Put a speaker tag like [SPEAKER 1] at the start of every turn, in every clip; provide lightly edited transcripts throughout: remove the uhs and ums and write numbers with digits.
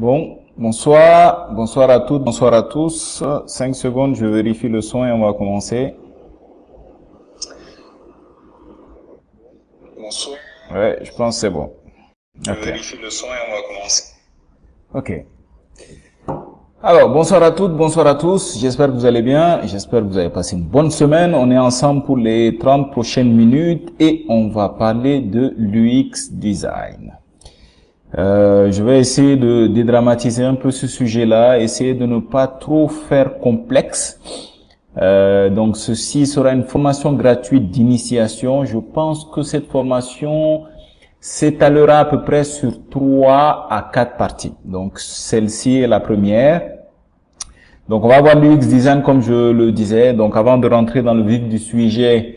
[SPEAKER 1] Bon, bonsoir à toutes, bonsoir à tous. 5 secondes, je vérifie le son et on va commencer.
[SPEAKER 2] Bonsoir.
[SPEAKER 1] Ouais, je pense que c'est bon.
[SPEAKER 2] Je vérifie le son et on va commencer.
[SPEAKER 1] Ok. Alors, bonsoir à toutes, bonsoir à tous. J'espère que vous allez bien. J'espère que vous avez passé une bonne semaine. On est ensemble pour les 30 prochaines minutes et on va parler de l'UX design. Je vais essayer de dédramatiser un peu ce sujet-là, essayer de ne pas trop faire complexe. Donc, ceci sera une formation gratuite d'initiation. Je pense que cette formation s'étalera à peu près sur 3 à 4 parties. Donc, celle-ci est la première. Donc, on va voir l'UX design comme je le disais. Donc, avant de rentrer dans le vif du sujet,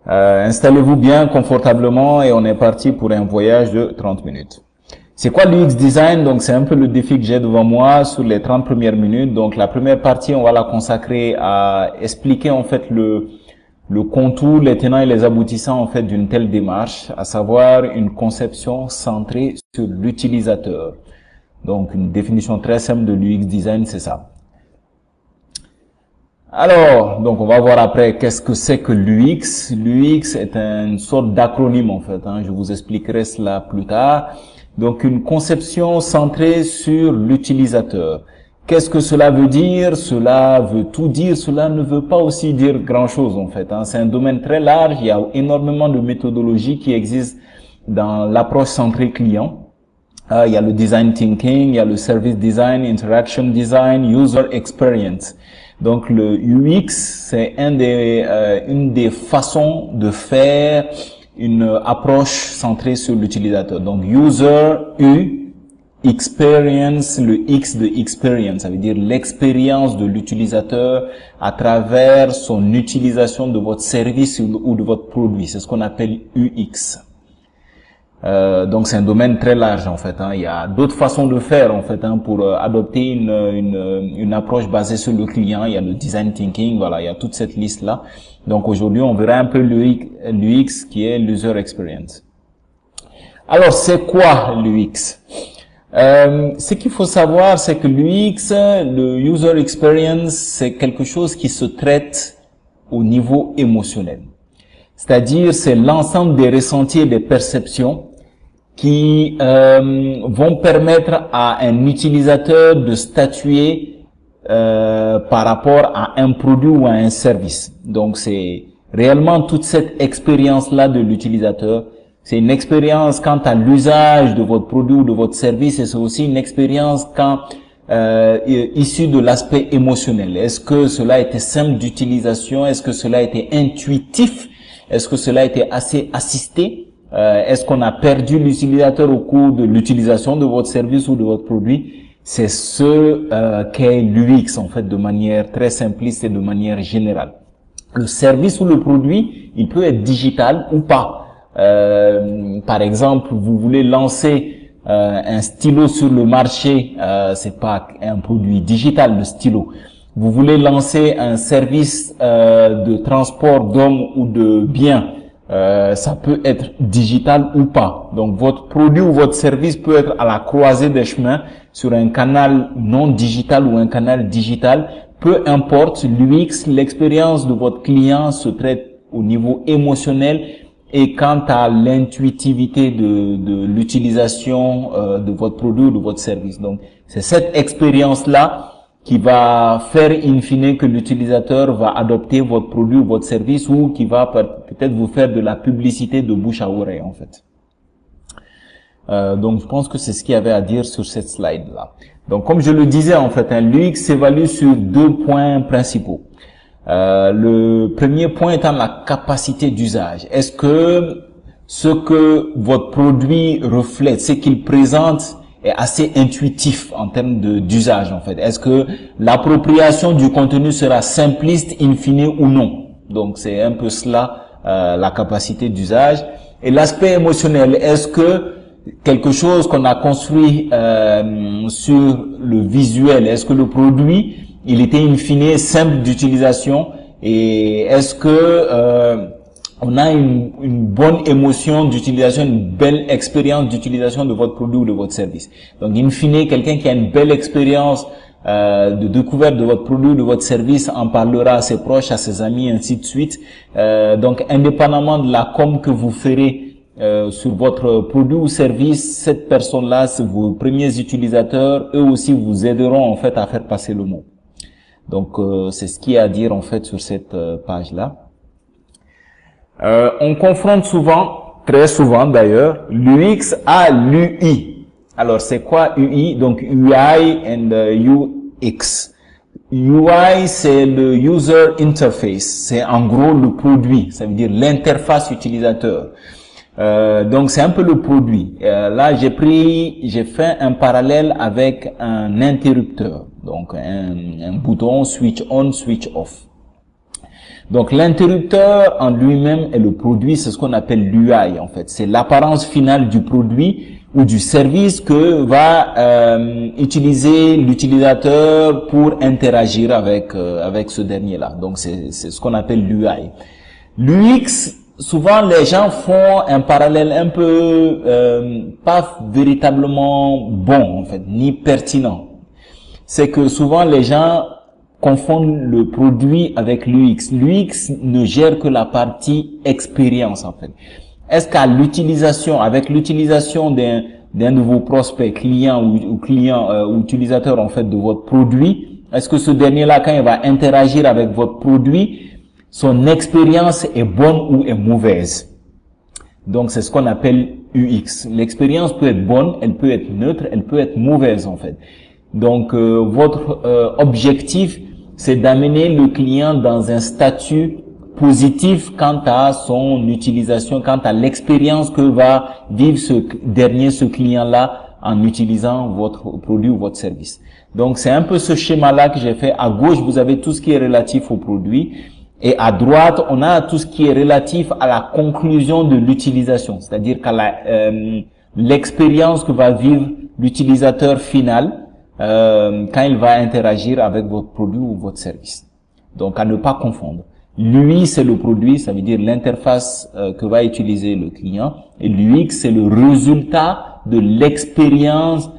[SPEAKER 1] installez-vous bien confortablement et on est parti pour un voyage de 30 minutes. C'est quoi l'UX design? Donc, c'est un peu le défi que j'ai devant moi sur les 30 premières minutes. Donc, la première partie, on va la consacrer à expliquer en fait le contour, les tenants et les aboutissants en fait d'une telle démarche, à savoir une conception centrée sur l'utilisateur. Donc, une définition très simple de l'UX design, c'est ça. Alors, donc on va voir après qu'est-ce que c'est que l'UX. L'UX est une sorte d'acronyme en fait, je vous expliquerai cela plus tard. Donc une conception centrée sur l'utilisateur. Qu'est-ce que cela veut dire? Cela veut tout dire, cela ne veut pas aussi dire grand-chose en fait. C'est un domaine très large, il y a énormément de méthodologies qui existent dans l'approche centrée client. Il y a le design thinking, il y a le service design, interaction design, user experience. Donc le UX, c'est une des façons de faire une approche centrée sur l'utilisateur. Donc user, U, experience, le X de experience, ça veut dire l'expérience de l'utilisateur à travers son utilisation de votre service ou de votre produit. C'est ce qu'on appelle UX. Donc c'est un domaine très large en fait. Il y a d'autres façons de faire en fait pour adopter une approche basée sur le client. Il y a le design thinking, voilà, il y a toute cette liste là. Donc aujourd'hui on verra un peu l'UX qui est l'user experience. Alors c'est quoi l'UX? Ce qu'il faut savoir, c'est que l'UX, le user experience, c'est quelque chose qui se traite au niveau émotionnel. C'est-à-dire c'est l'ensemble des ressentis et des perceptions qui vont permettre à un utilisateur de statuer par rapport à un produit ou à un service. Donc c'est réellement toute cette expérience-là de l'utilisateur. C'est une expérience quant à l'usage de votre produit ou de votre service et c'est aussi une expérience issue de l'aspect émotionnel. Est-ce que cela était simple d'utilisation? Est-ce que cela était intuitif? Est-ce que cela a été assez assisté? Est-ce qu'on a perdu l'utilisateur au cours de l'utilisation de votre service ou de votre produit? C'est ce qu'est l'UX en fait de manière très simpliste et de manière générale. Le service ou le produit, il peut être digital ou pas. Par exemple, vous voulez lancer un stylo sur le marché, c'est pas un produit digital le stylo. Vous voulez lancer un service de transport d'hommes ou de biens, ça peut être digital ou pas. Donc votre produit ou votre service peut être à la croisée des chemins sur un canal non digital ou un canal digital. Peu importe, l'UX, l'expérience de votre client se traite au niveau émotionnel et quant à l'intuitivité de l'utilisation de votre produit ou de votre service. Donc c'est cette expérience-là qui va faire in fine que l'utilisateur va adopter votre produit ou votre service ou qui va peut-être vous faire de la publicité de bouche à oreille en fait. Donc je pense que c'est ce qu'il y avait à dire sur cette slide-là. Donc comme je le disais en fait, l'UX s'évalue sur 2 points principaux. Le premier point étant la capacité d'usage. Est-ce que ce que votre produit reflète, ce qu'il présente est assez intuitif en termes d'usage en fait. Est-ce que l'appropriation du contenu sera simpliste in fine ou non? Donc c'est un peu cela la capacité d'usage. Et l'aspect émotionnel, est-ce que quelque chose qu'on a construit sur le visuel, est-ce que le produit il était in fine simple d'utilisation et est-ce que on a une bonne émotion d'utilisation, une belle expérience d'utilisation de votre produit ou de votre service. Donc, in fine, quelqu'un qui a une belle expérience de découverte de votre produit, de votre service, en parlera à ses proches, à ses amis, ainsi de suite. Donc, indépendamment de la com que vous ferez sur votre produit ou service, cette personne-là, c'est vos premiers utilisateurs, eux aussi vous aideront en fait à faire passer le mot. Donc, c'est ce qu'il y a à dire en fait sur cette page-là. On confronte souvent, très souvent d'ailleurs, l'UX à l'UI. Alors, c'est quoi UI? Donc, UI and UX. UI, c'est le User Interface. C'est en gros le produit. Ça veut dire l'interface utilisateur. Donc, c'est un peu le produit. Là, j'ai fait un parallèle avec un interrupteur. Donc, un bouton switch on, switch off. Donc, l'interrupteur en lui-même est le produit, c'est ce qu'on appelle l'UI en fait. C'est l'apparence finale du produit ou du service que va utiliser l'utilisateur pour interagir avec ce dernier-là. Donc, c'est ce qu'on appelle l'UI. L'UX, souvent les gens font un parallèle un peu pas véritablement bon en fait, ni pertinent. C'est que souvent les gens confondent le produit avec l'UX. L'UX ne gère que la partie expérience en fait. Est-ce qu'à l'utilisation, avec l'utilisation d'un de vos prospects, clients ou clients ou utilisateurs en fait de votre produit, est-ce que ce dernier-là, quand il va interagir avec votre produit, son expérience est bonne ou est mauvaise? Donc c'est ce qu'on appelle UX. L'expérience peut être bonne, elle peut être neutre, elle peut être mauvaise en fait. Donc votre objectif, c'est d'amener le client dans un statut positif quant à son utilisation, quant à l'expérience que va vivre ce client-là en utilisant votre produit ou votre service. Donc, c'est un peu ce schéma-là que j'ai fait. À gauche, vous avez tout ce qui est relatif au produit. Et à droite, on a tout ce qui est relatif à la conclusion de l'utilisation. C'est-à-dire qu'à l'expérience que va vivre l'utilisateur final quand il va interagir avec votre produit ou votre service. Donc, à ne pas confondre. L'UI, c'est le produit, ça veut dire l'interface que va utiliser le client. Et l'UX, c'est le résultat de l'expérience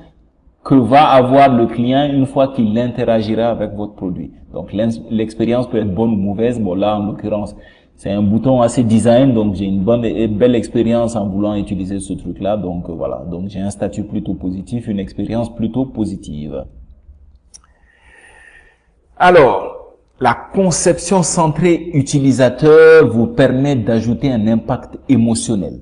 [SPEAKER 1] que va avoir le client une fois qu'il interagira avec votre produit. Donc, l'expérience peut être bonne ou mauvaise. Bon, là, en l'occurrence, c'est un bouton assez design, donc j'ai une bonne et belle expérience en voulant utiliser ce truc-là. Donc, voilà. Donc, j'ai un statut plutôt positif, une expérience plutôt positive. Alors, la conception centrée utilisateur vous permet d'ajouter un impact émotionnel.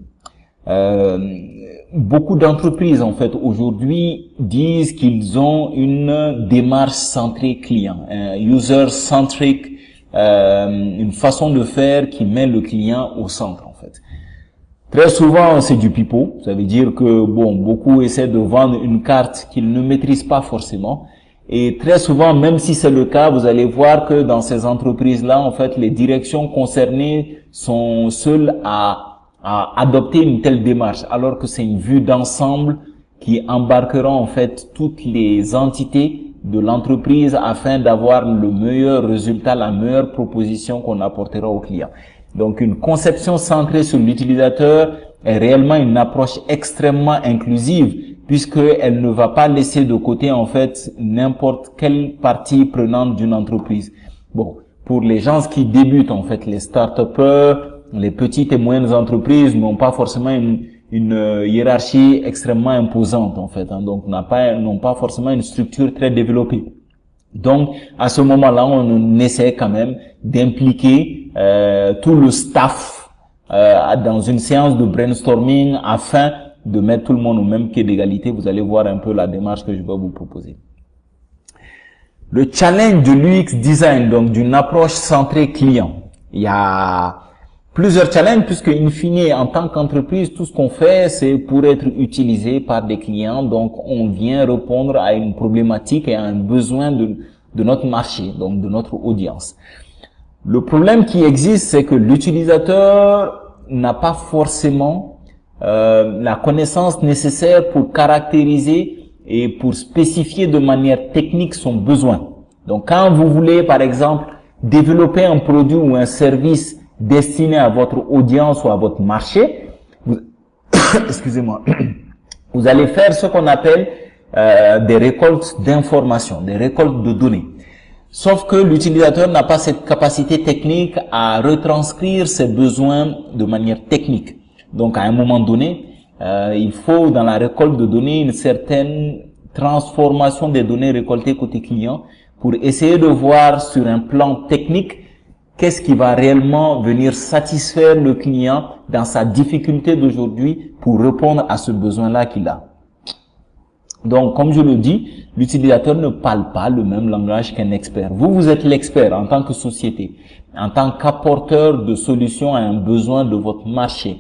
[SPEAKER 1] Beaucoup d'entreprises, en fait, aujourd'hui, disent qu'ils ont une démarche centrée client, un user-centric, une façon de faire qui met le client au centre, en fait. Très souvent, c'est du pipeau. Ça veut dire que, bon, beaucoup essaient de vendre une carte qu'ils ne maîtrisent pas forcément. Et très souvent, même si c'est le cas, vous allez voir que dans ces entreprises-là, en fait, les directions concernées sont seules à adopter une telle démarche, alors que c'est une vue d'ensemble qui embarquera en fait toutes les entités de l'entreprise afin d'avoir le meilleur résultat, la meilleure proposition qu'on apportera au client. Donc, une conception centrée sur l'utilisateur est réellement une approche extrêmement inclusive, puisqu'elle ne va pas laisser de côté, en fait, n'importe quelle partie prenante d'une entreprise. Bon, pour les gens qui débutent, en fait, les start-upers, les petites et moyennes entreprises n'ont pas forcément une hiérarchie extrêmement imposante, en fait, hein, donc n'ont pas forcément une structure très développée. Donc, à ce moment-là, on essaie quand même d'impliquer tout le staff dans une séance de brainstorming afin de mettre tout le monde au même pied d'égalité. Vous allez voir un peu la démarche que je vais vous proposer. Le challenge de l'UX design, donc d'une approche centrée client. Il y a plusieurs challenges puisque, in fine, en tant qu'entreprise, tout ce qu'on fait, c'est pour être utilisé par des clients. Donc, on vient répondre à une problématique et à un besoin de notre marché, donc de notre audience. Le problème qui existe, c'est que l'utilisateur n'a pas forcément la connaissance nécessaire pour caractériser et pour spécifier de manière technique son besoin. Donc, quand vous voulez, par exemple, développer un produit ou un service destiné à votre audience ou à votre marché, vous, excusez-moi, vous allez faire ce qu'on appelle des récoltes d'informations, des récoltes de données. Sauf que l'utilisateur n'a pas cette capacité technique à retranscrire ses besoins de manière technique. Donc, à un moment donné, il faut, dans la récolte de données, une certaine transformation des données récoltées côté client pour essayer de voir sur un plan technique qu'est-ce qui va réellement venir satisfaire le client dans sa difficulté d'aujourd'hui pour répondre à ce besoin-là qu'il a. Donc, comme je le dis, l'utilisateur ne parle pas le même langage qu'un expert. Vous, vous êtes l'expert en tant que société, en tant qu'apporteur de solutions à un besoin de votre marché.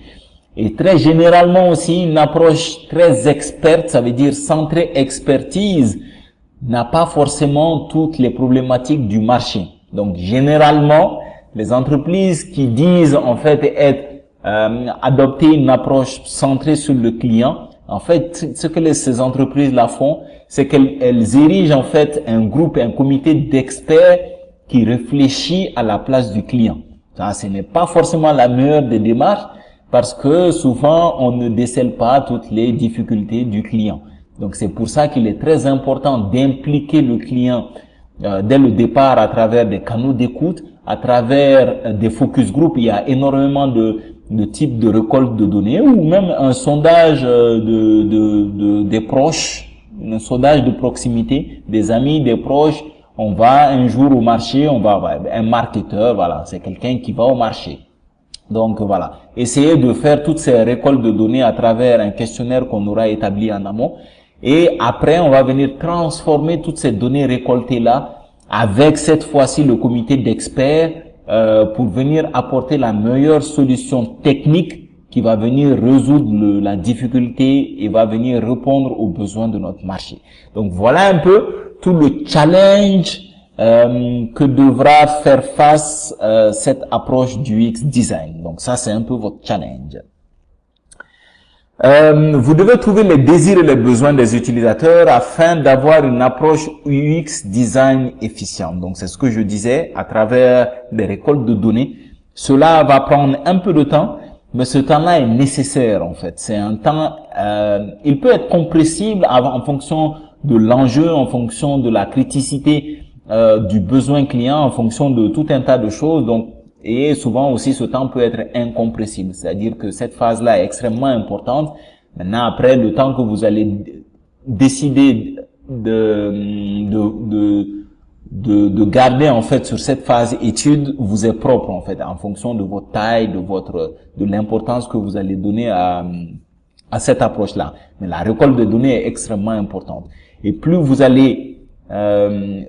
[SPEAKER 1] Et très généralement aussi, une approche très experte, ça veut dire centrée expertise, n'a pas forcément toutes les problématiques du marché. Donc, généralement, les entreprises qui disent en fait adopter une approche centrée sur le client, en fait, ce que ces entreprises-là font, c'est qu'elles érigent en fait un groupe, un comité d'experts qui réfléchit à la place du client. Ça, ce n'est pas forcément la meilleure des démarches parce que souvent, on ne décèle pas toutes les difficultés du client. Donc, c'est pour ça qu'il est très important d'impliquer le client dès le départ à travers des canaux d'écoute, à travers des focus group. Il y a énormément de types de récolte de données ou même un sondage des proches, un sondage de proximité, des amis, des proches. On va un jour au marché, un marketeur, voilà, c'est quelqu'un qui va au marché. Donc voilà, essayez de faire toutes ces récoltes de données à travers un questionnaire qu'on aura établi en amont. Et après, on va venir transformer toutes ces données récoltées-là avec cette fois-ci le comité d'experts pour venir apporter la meilleure solution technique qui va venir résoudre la difficulté et va venir répondre aux besoins de notre marché. Donc voilà un peu tout le challenge que devra faire face cette approche du UX design. Donc ça, c'est un peu votre challenge. Vous devez trouver les désirs et les besoins des utilisateurs afin d'avoir une approche UX design efficiente. Donc, c'est ce que je disais à travers des récoltes de données. Cela va prendre un peu de temps, mais ce temps-là est nécessaire en fait. C'est un temps, il peut être compressible en fonction de l'enjeu, en fonction de la criticité du besoin client, en fonction de tout un tas de choses. Donc, et souvent aussi, ce temps peut être incompressible. C'est-à-dire que cette phase-là est extrêmement importante. Maintenant, après, le temps que vous allez décider de garder, en fait, sur cette phase étude, vous est propre, en fait, en fonction de votre taille, de l'importance que vous allez donner à cette approche-là. Mais la récolte de données est extrêmement importante. Et plus vous allez,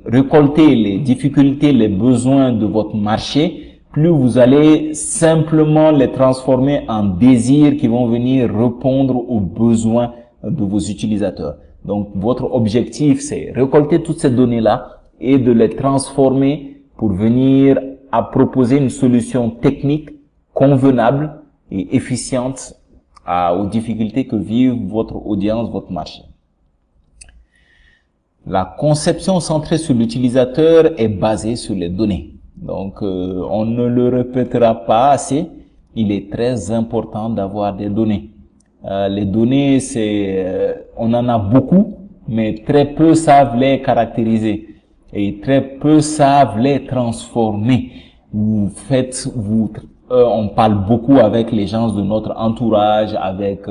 [SPEAKER 1] récolter les difficultés, les besoins de votre marché, plus vous allez simplement les transformer en désirs qui vont venir répondre aux besoins de vos utilisateurs. Donc, votre objectif, c'est récolter toutes ces données-là et de les transformer pour venir à proposer une solution technique convenable et efficiente aux difficultés que vivent votre audience, votre marché. La conception centrée sur l'utilisateur est basée sur les données. Donc, on ne le répétera pas assez. Il est très important d'avoir des données. Les données, on en a beaucoup, mais très peu savent les caractériser et très peu savent les transformer. On parle beaucoup avec les gens de notre entourage, avec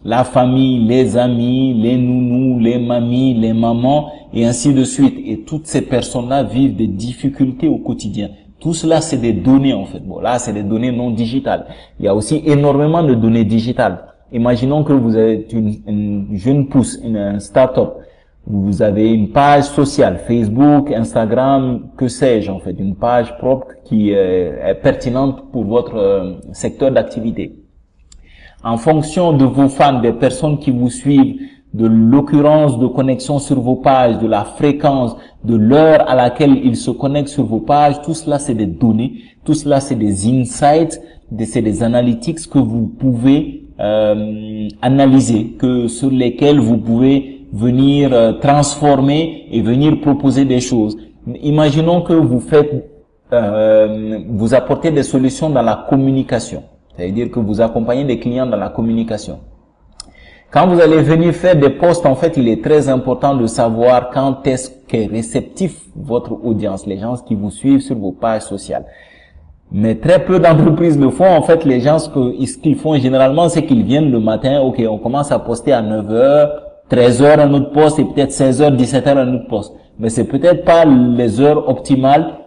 [SPEAKER 1] la famille, les amis, les nounous, les mamies, les mamans, et ainsi de suite. Et toutes ces personnes-là vivent des difficultés au quotidien. Tout cela, c'est des données, en fait. Bon, là, c'est des données non digitales. Il y a aussi énormément de données digitales. Imaginons que vous êtes une jeune pousse, une start-up. Vous avez une page sociale, Facebook, Instagram, que sais-je, en fait. Une page propre qui est pertinente pour votre secteur d'activité. En fonction de vos fans, des personnes qui vous suivent, de l'occurrence de connexion sur vos pages, de la fréquence, de l'heure à laquelle ils se connectent sur vos pages, tout cela c'est des données, tout cela c'est des insights, c'est des analytics que vous pouvez analyser, sur lesquels vous pouvez venir transformer et venir proposer des choses. Imaginons que vous faites vous apportez des solutions dans la communication. C'est-à-dire que vous accompagnez des clients dans la communication. Quand vous allez venir faire des posts, en fait, il est très important de savoir quand est-ce qu'est réceptif votre audience, les gens qui vous suivent sur vos pages sociales. Mais très peu d'entreprises le font. En fait, les gens, ce qu'ils font généralement, c'est qu'ils viennent le matin, ok, on commence à poster à 9h, 13h un autre post et peut-être 16h, 17h un autre post. Mais c'est peut-être pas les heures optimales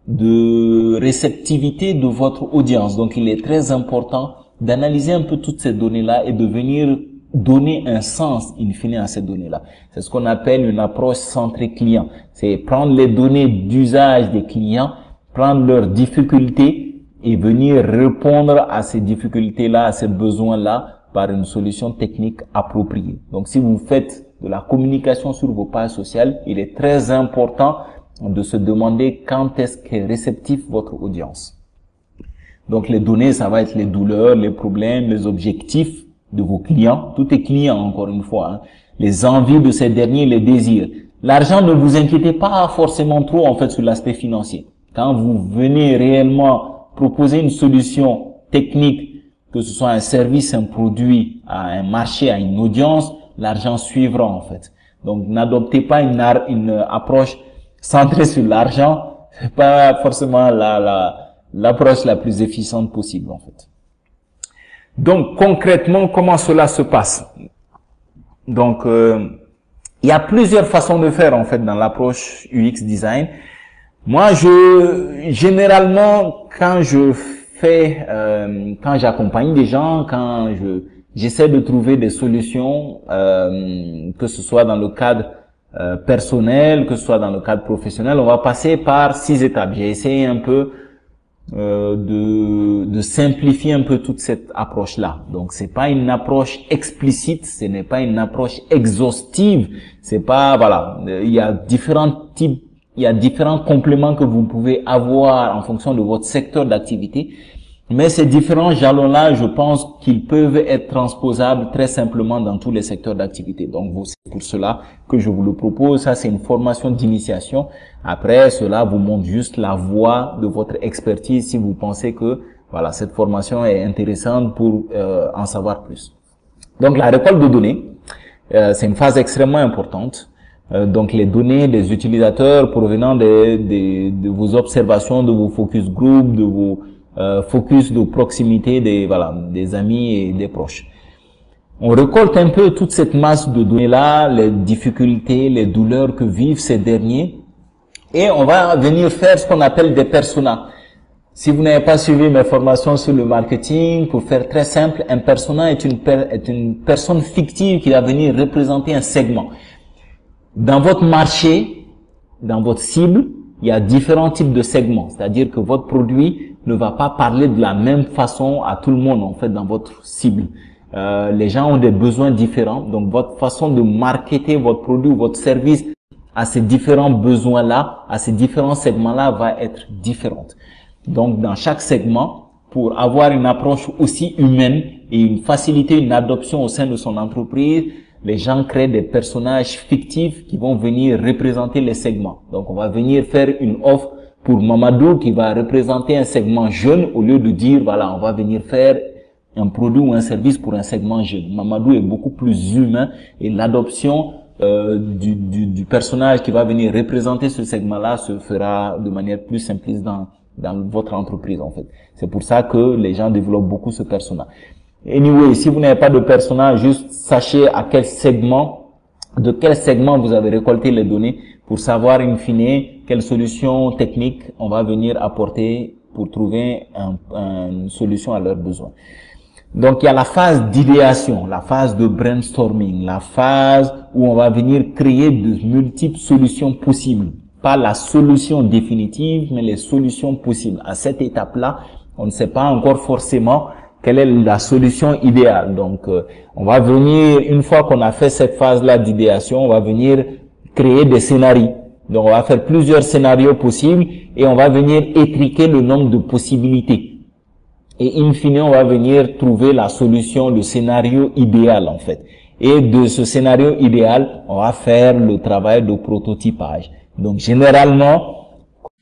[SPEAKER 1] de réceptivité de votre audience. Donc, il est très important d'analyser un peu toutes ces données-là et de venir donner un sens in fine à ces données-là. C'est ce qu'on appelle une approche centrée client. C'est prendre les données d'usage des clients, prendre leurs difficultés et venir répondre à ces difficultés-là, à ces besoins-là par une solution technique appropriée. Donc, si vous faites de la communication sur vos pages sociales, il est très important de se demander quand est-ce qu'est réceptif votre audience. Donc, les données, ça va être les douleurs, les problèmes, les objectifs de vos clients. Tout est client, encore une fois, hein. Les envies de ces derniers, les désirs. L'argent, ne vous inquiétez pas forcément trop, en fait, sur l'aspect financier. Quand vous venez réellement proposer une solution technique, que ce soit un service, un produit, à un marché, à une audience, l'argent suivra, en fait. Donc, n'adoptez pas une approche centrée sur l'argent. C'est pas forcément l'approche la plus efficiente possible, en fait. Donc, concrètement, comment cela se passe? Donc, il y a plusieurs façons de faire, en fait, dans l'approche UX design. Moi, généralement, quand j'accompagne des gens, quand j'essaie de trouver des solutions, que ce soit dans le cadre personnel, que ce soit dans le cadre professionnel, on va passer par 6 étapes. J'ai essayé un peu de simplifier un peu toute cette approche-là. Donc, c'est pas une approche explicite, ce n'est pas une approche exhaustive, c'est pas, voilà, il y a différents compléments que vous pouvez avoir en fonction de votre secteur d'activité. Mais ces différents jalons-là, je pense qu'ils peuvent être transposables très simplement dans tous les secteurs d'activité. Donc, c'est pour cela que je vous le propose. Ça, c'est une formation d'initiation. Après, cela vous montre juste la voie de votre expertise si vous pensez que, voilà, cette formation est intéressante pour en savoir plus. Donc, la récolte de données, c'est une phase extrêmement importante. Donc, les données des utilisateurs provenant de vos observations, de vos focus group, de vos focus de proximité des amis et des proches. On récolte un peu toute cette masse de données-là, les difficultés, les douleurs que vivent ces derniers, et on va venir faire ce qu'on appelle des personas. Si vous n'avez pas suivi mes formations sur le marketing, pour faire très simple, un persona est une personne fictive qui va venir représenter un segment. Dans votre marché, dans votre cible, il y a différents types de segments, c'est-à-dire que votre produit ne va pas parler de la même façon à tout le monde, en fait, dans votre cible. Les gens ont des besoins différents, donc votre façon de marketer votre produit ou votre service à ces différents besoins-là, à ces différents segments-là, va être différente. Donc, dans chaque segment, pour avoir une approche aussi humaine et faciliter une adoption au sein de son entreprise, les gens créent des personnages fictifs qui vont venir représenter les segments. Donc, on va venir faire une offre pour Mamadou qui va représenter un segment jeune au lieu de dire, voilà, on va venir faire un produit ou un service pour un segment jeune. Mamadou est beaucoup plus humain et l'adoption du personnage qui va venir représenter ce segment-là se fera de manière plus simpliste dans votre entreprise, en fait. C'est pour ça que les gens développent beaucoup ce personnage. Anyway, si vous n'avez pas de personnage, juste sachez de quel segment vous avez récolté les données pour savoir in fine quelle solution technique on va venir apporter pour trouver une solution à leurs besoins. Donc, il y a la phase d'idéation, la phase de brainstorming, la phase où on va venir créer de multiples solutions possibles. Pas la solution définitive, mais les solutions possibles. À cette étape-là, on ne sait pas encore forcément quelle est la solution idéale. Donc, on va venir, une fois qu'on a fait cette phase-là d'idéation, on va venir créer des scénarios. Donc, on va faire plusieurs scénarios possibles et on va venir étriquer le nombre de possibilités. Et in fine, on va venir trouver la solution, le scénario idéal, en fait. Et de ce scénario idéal, on va faire le travail de prototypage. Donc, généralement,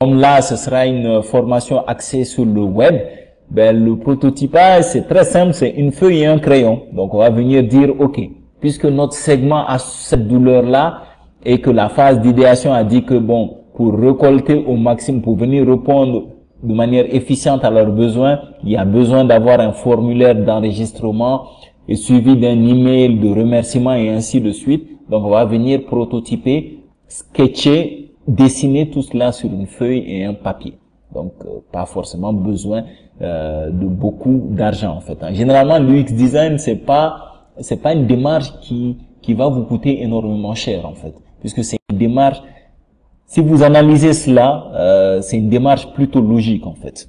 [SPEAKER 1] comme là, ce sera une formation axée sur le web, ben, le prototypage, c'est très simple, c'est une feuille et un crayon. Donc, on va venir dire, OK, puisque notre segment a cette douleur-là et que la phase d'idéation a dit que, bon, pour récolter au maximum, pour venir répondre de manière efficiente à leurs besoins, il y a besoin d'avoir un formulaire d'enregistrement et suivi d'un email de remerciement et ainsi de suite. Donc, on va venir prototyper, sketcher, dessiner tout cela sur une feuille et un papier. Donc, pas forcément besoin de beaucoup d'argent, en fait. Généralement, l'UX design, c'est pas une démarche qui va vous coûter énormément cher, en fait, puisque c'est une démarche. Si vous analysez cela, c'est une démarche plutôt logique, en fait.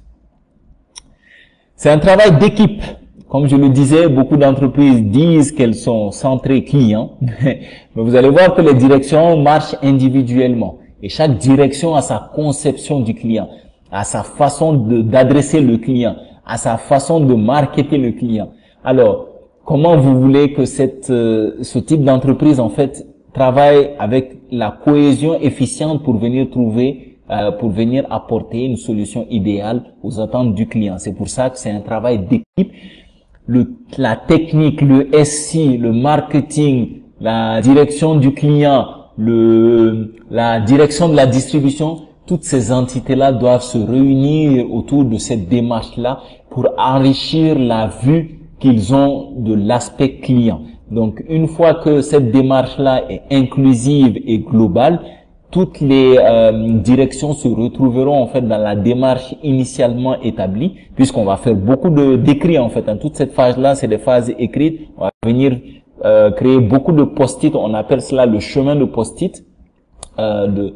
[SPEAKER 1] C'est un travail d'équipe. Comme je le disais, beaucoup d'entreprises disent qu'elles sont centrées clients, mais vous allez voir que les directions marchent individuellement. Et chaque direction a sa conception du client, a sa façon d'adresser le client, a sa façon de marketer le client. Alors, comment vous voulez que ce type d'entreprise, en fait, travaille avec la cohésion efficiente pour venir apporter une solution idéale aux attentes du client? C'est pour ça que c'est un travail d'équipe. La technique, le SI, le marketing, la direction du client, la direction de la distribution, toutes ces entités-là doivent se réunir autour de cette démarche-là pour enrichir la vue qu'ils ont de l'aspect client. Donc, une fois que cette démarche-là est inclusive et globale, toutes les directions se retrouveront en fait dans la démarche initialement établie, puisqu'on va faire beaucoup d'écrits en fait. Toute cette phase-là, c'est des phases écrites. On va venir créer beaucoup de post-it. On appelle cela le chemin de post-it de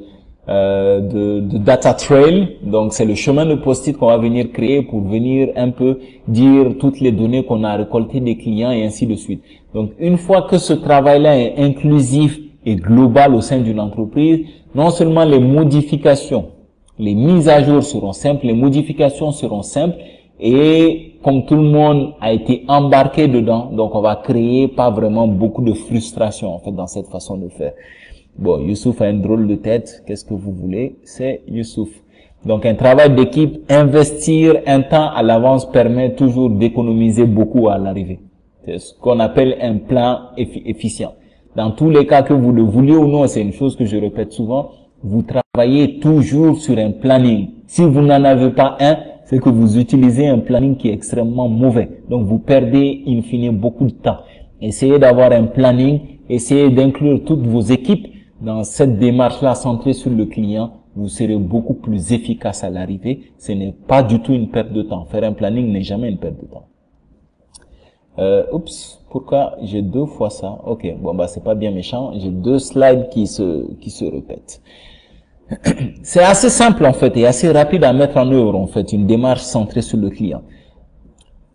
[SPEAKER 1] data trail. Donc, c'est le chemin de post-it qu'on va venir créer pour venir un peu dire toutes les données qu'on a récoltées des clients et ainsi de suite. Donc, une fois que ce travail-là est inclusif et global au sein d'une entreprise, non seulement les modifications, les mises à jour seront simples, les modifications seront simples et comme tout le monde a été embarqué dedans, donc on va créer pas vraiment beaucoup de frustration en fait dans cette façon de faire. Bon, Youssouf a une drôle de tête, qu'est-ce que vous voulez? C'est Youssouf. Donc un travail d'équipe, investir un temps à l'avance permet toujours d'économiser beaucoup à l'arrivée. C'est ce qu'on appelle un plan efficient. Dans tous les cas, que vous le vouliez ou non, c'est une chose que je répète souvent, vous travaillez toujours sur un planning. Si vous n'en avez pas un, c'est que vous utilisez un planning qui est extrêmement mauvais. Donc vous perdez in fine beaucoup de temps. Essayez d'avoir un planning, essayez d'inclure toutes vos équipes dans cette démarche-là centrée sur le client. Vous serez beaucoup plus efficace à l'arrivée. Ce n'est pas du tout une perte de temps. Faire un planning n'est jamais une perte de temps. Pourquoi j'ai deux fois ça? Ok, bon bah c'est pas bien méchant. J'ai deux slides qui se répètent. C'est assez simple en fait et assez rapide à mettre en œuvre en fait, une démarche centrée sur le client.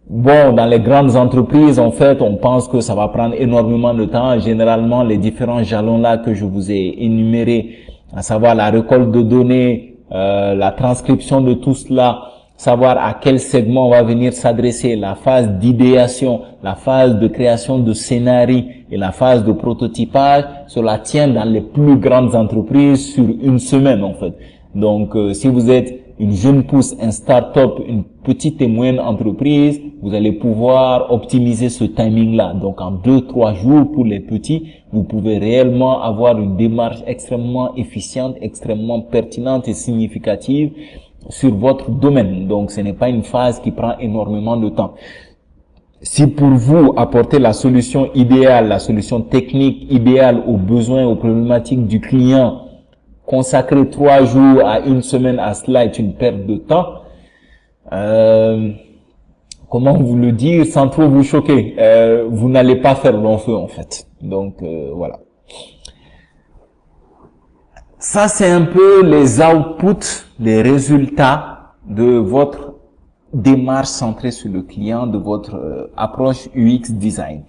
[SPEAKER 1] Bon, dans les grandes entreprises en fait, on pense que ça va prendre énormément de temps. Généralement, les différents jalons là que je vous ai énumérés, à savoir la récolte de données, la transcription de tout cela, savoir à quel segment on va venir s'adresser, la phase d'idéation, la phase de création de scénarii et la phase de prototypage, cela tient dans les plus grandes entreprises sur une semaine en fait. Donc si vous êtes une jeune pousse, un start-up, une petite et moyenne entreprise, vous allez pouvoir optimiser ce timing-là. Donc en 2-3 jours pour les petits, vous pouvez réellement avoir une démarche extrêmement efficiente, extrêmement pertinente et significative sur votre domaine. Donc, ce n'est pas une phase qui prend énormément de temps. Si pour vous, apporter la solution idéale, la solution technique idéale aux besoins, aux problématiques du client, consacrer 3 jours à une semaine à cela est une perte de temps, comment vous le dire sans trop vous choquer, vous n'allez pas faire long feu en fait. Donc, voilà. Ça, c'est un peu les outputs, les résultats de votre démarche centrée sur le client, de votre approche UX design.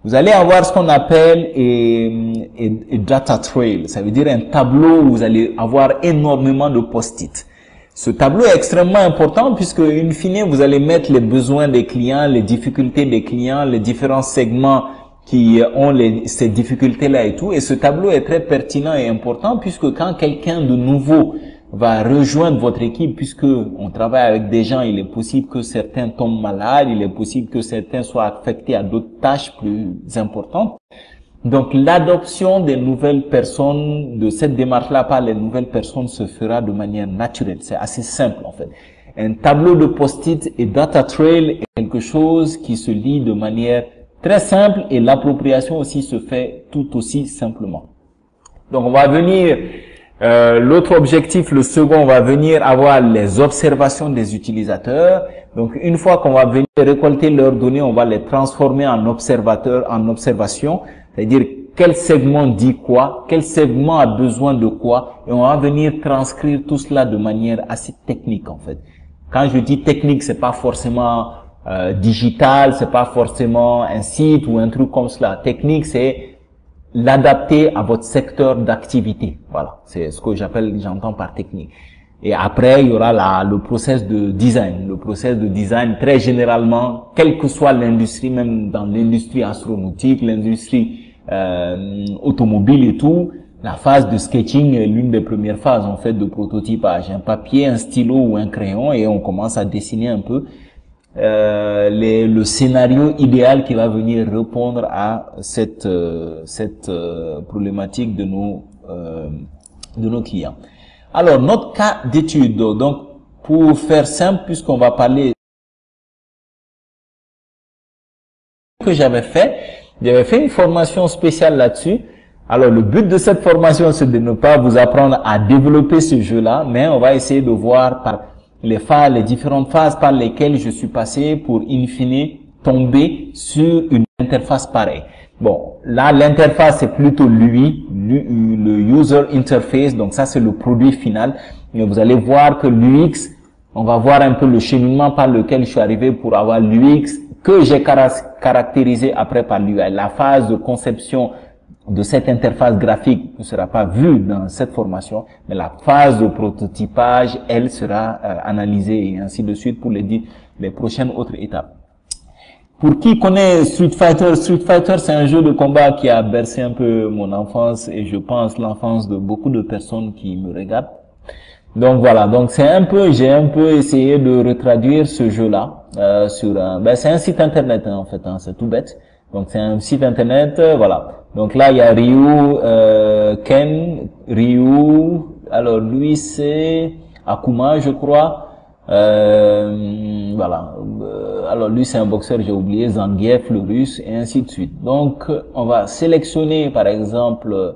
[SPEAKER 1] Vous allez avoir ce qu'on appelle un data trail. Ça veut dire un tableau où vous allez avoir énormément de post-it. Ce tableau est extrêmement important puisque, in fine, vous allez mettre les besoins des clients, les difficultés des clients, les différents segments qui ont ces difficultés-là et tout. Et ce tableau est très pertinent et important puisque quand quelqu'un de nouveau va rejoindre votre équipe puisque on travaille avec des gens. Il est possible que certains tombent malades, il est possible que certains soient affectés à d'autres tâches plus importantes. Donc, l'adoption des nouvelles personnes, de cette démarche-là par les nouvelles personnes se fera de manière naturelle. C'est assez simple, en fait. Un tableau de post-it et data trail est quelque chose qui se lit de manière très simple et l'appropriation aussi se fait tout aussi simplement. Donc, on va venir, l'autre objectif, le second, on va venir avoir les observations des utilisateurs. Donc, une fois qu'on va venir récolter leurs données, on va les transformer en observation. C'est-à-dire, quel segment dit quoi, quel segment a besoin de quoi, et on va venir transcrire tout cela de manière assez technique, en fait. Quand je dis technique, c'est pas forcément digital, c'est pas forcément un site ou un truc comme cela. Technique, c'est l'adapter à votre secteur d'activité. Voilà, c'est ce que j'entends par technique. Et après, il y aura le process de design. Le process de design, très généralement, quelle que soit l'industrie, même dans l'industrie astronautique, l'industrie automobile et tout, la phase de sketching est l'une des premières phases en fait de prototypage. Un papier, un stylo ou un crayon et on commence à dessiner un peu le scénario idéal qui va venir répondre à cette problématique de nos clients. Alors notre cas d'étude, donc pour faire simple, puisqu'on va parler que j'avais fait une formation spéciale là-dessus. Alors, le but de cette formation, c'est de ne pas vous apprendre à développer ce jeu-là, mais on va essayer de voir par les différentes phases par lesquelles je suis passé pour, in fine, tomber sur une interface pareille. Bon, là, l'interface, c'est plutôt l'UI, le User Interface, donc ça, c'est le produit final. Mais vous allez voir que l'UX, on va voir un peu le cheminement par lequel je suis arrivé pour avoir l'UX, que j'ai caractérisé après par l'UI. La phase de conception de cette interface graphique ne sera pas vue dans cette formation, mais la phase de prototypage, elle sera analysée et ainsi de suite pour les prochaines autres étapes. Pour qui connaît Street Fighter, c'est un jeu de combat qui a bercé un peu mon enfance et je pense l'enfance de beaucoup de personnes qui me regardent. Donc voilà, donc j'ai un peu essayé de retraduire ce jeu-là sur c'est un site internet en fait, c'est tout bête. Donc c'est un site internet, voilà. Donc là il y a Ryu, alors lui c'est Akuma je crois. Voilà. Alors lui c'est un boxeur, j'ai oublié, Zangief le russe et ainsi de suite. Donc on va sélectionner par exemple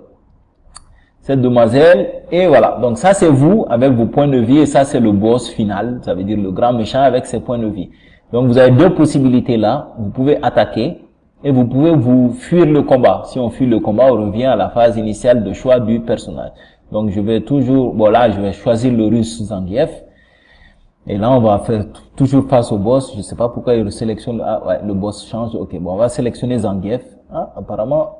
[SPEAKER 1] cette demoiselle, et voilà. Donc ça c'est vous avec vos points de vie, et ça c'est le boss final, ça veut dire le grand méchant avec ses points de vie. Donc vous avez deux possibilités là, vous pouvez attaquer, et vous pouvez vous fuir le combat. Si on fuit le combat, on revient à la phase initiale de choix du personnage. Donc je vais toujours, bon là je vais choisir le russe Zangief, et là on va faire toujours face au boss, je sais pas pourquoi il sélectionne, ah ouais, le boss change, ok, bon on va sélectionner Zangief, apparemment,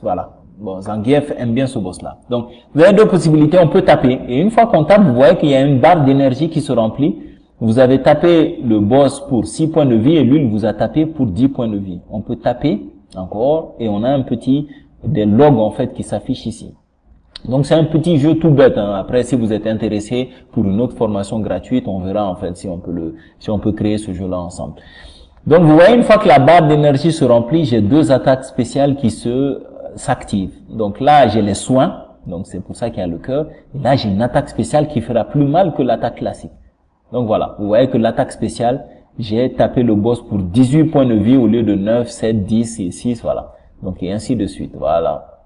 [SPEAKER 1] voilà. Bon, Zangief aime bien ce boss-là. Donc, vous avez deux possibilités, on peut taper. Et une fois qu'on tape, vous voyez qu'il y a une barre d'énergie qui se remplit. Vous avez tapé le boss pour 6 points de vie et lui, il vous a tapé pour 10 points de vie. On peut taper encore et on a des logs en fait qui s'affichent ici. Donc, c'est un petit jeu tout bête. Après, si vous êtes intéressé pour une autre formation gratuite, on verra en fait si on peut créer ce jeu-là ensemble. Donc, vous voyez, une fois que la barre d'énergie se remplit, j'ai deux attaques spéciales qui s'active. Donc là, j'ai les soins, donc c'est pour ça qu'il y a le cœur. Et là, j'ai une attaque spéciale qui fera plus mal que l'attaque classique. Donc voilà, vous voyez que l'attaque spéciale, j'ai tapé le boss pour 18 points de vie au lieu de 9, 7, 10 et 6, voilà. Donc et ainsi de suite, voilà.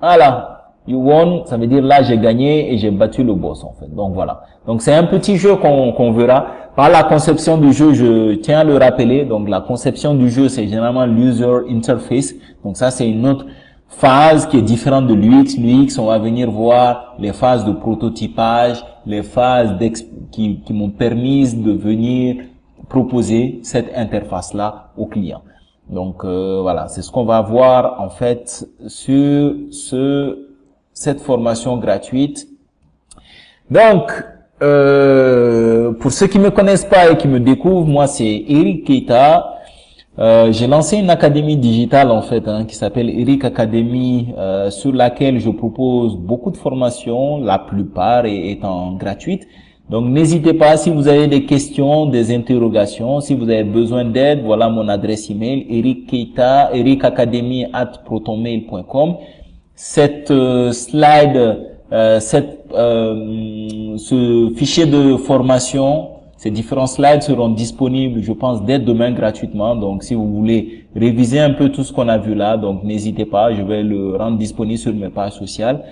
[SPEAKER 1] Voilà. You won, ça veut dire là j'ai gagné et j'ai battu le boss en fait. Donc voilà. Donc c'est un petit jeu qu'on verra. Par la conception du jeu, je tiens à le rappeler. Donc la conception du jeu, c'est généralement l'user interface. Donc ça c'est une autre phase qui est différente de l'UX. L'UX, on va venir voir les phases de prototypage, les phases qui m'ont permis de venir proposer cette interface-là au client. Donc voilà, c'est ce qu'on va voir en fait sur cette formation gratuite. Donc, pour ceux qui me connaissent pas et qui me découvrent, moi c'est Eric Keita. J'ai lancé une académie digitale en fait qui s'appelle Eric Academy, sur laquelle je propose beaucoup de formations, la plupart étant gratuites. Donc n'hésitez pas, si vous avez des questions, des interrogations, si vous avez besoin d'aide, voilà mon adresse email ericacademy@protonmail.com. Cette ce fichier de formation, ces différents slides seront disponibles, je pense, dès demain gratuitement. Donc, si vous voulez réviser un peu tout ce qu'on a vu là, donc n'hésitez pas, je vais le rendre disponible sur mes pages sociales.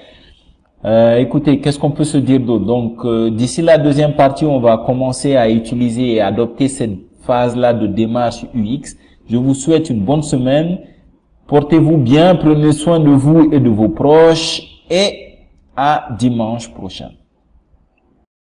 [SPEAKER 1] Écoutez, qu'est-ce qu'on peut se dire d'autre? Donc, d'ici la deuxième partie, on va commencer à utiliser et adopter cette phase-là de démarche UX. Je vous souhaite une bonne semaine. Portez-vous bien, prenez soin de vous et de vos proches et à dimanche prochain.